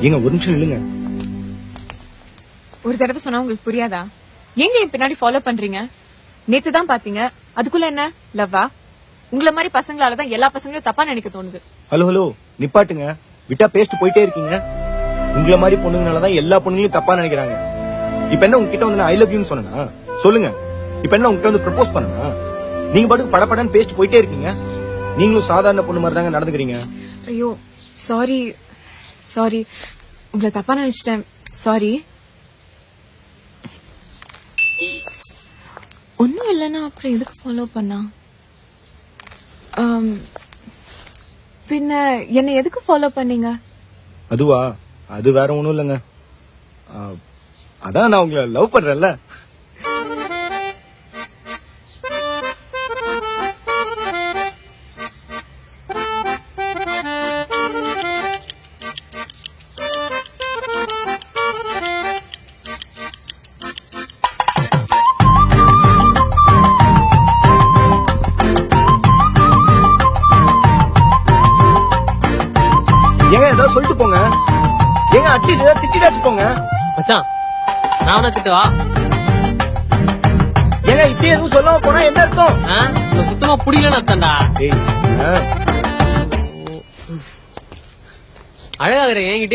ஏங்க ஒரு நிமிஷம் இல்லைங்க. ஒரு தடவை சொன்னா உங்களுக்கு புரியாதா? எங்க என் பின்னாடி ஃபாலோ பண்றீங்க? நேத்து தான் பாத்தீங்க, அதுக்குள்ள என்ன லவ்வா? உங்களை மாதிரி பசங்களாலதான் எல்லா பசங்களையும் தப்பா நினைக்க தோணுது. ஹலோ ஹலோ நிப்பாட்டுங்க. விட்டா பேஸ்ட் போயிட்டே இருக்கீங்க. உங்களை மாதிரி பொண்ணுங்கனாலதான் எல்லா பொண்ணுங்களையும் தப்பா நினைக்கிறாங்க. இப்ப என்ன உங்ககிட்ட வந்து ஐ லவ் யூன்னு சொன்னா சொல்லுங்க. இப்ப என்ன உங்ககிட்ட வந்து ப்ரப்போஸ் பண்ணா நீங்க பாட்டுக்கு படப்படன்னு பேஸ்ட் போயிட்டே இருக்கீங்க. நீங்களும் சாதாரண பொண்ணு மாதிரி தாங்க நடந்துக்கிறீங்க. ஐயோ சாரி சாரி, உங்களை தப்பா நினைச்சிட்டேன். சாரி. ஒன்னும் இல்லைன்னா அப்புறம் எதுக்கு ஃபாலோ பண்ணா? பின்ன என்ன எதுக்கு ஃபாலோ பண்ணீங்க? அதுவா? அது வேற ஒண்ணும் இல்லைங்க. அதான் நான் உங்களை லவ் பண்றேன்ல. ஏங்க ஏதாவது சொல்லிட்டு போங்க. ஏங்க அட்லீஸ்ட் ஏதாவது திட்டிடாச்சு போங்க. மச்சான் நான் உன திட்டுவா? ஏங்க இப்படி எதுவும் சொல்லாம போனா என்ன அர்த்தம்? சுத்தமா புடிக்கலன்னு அர்த்தம்டா. ஏய் அழகாகிற என்கிட்டயே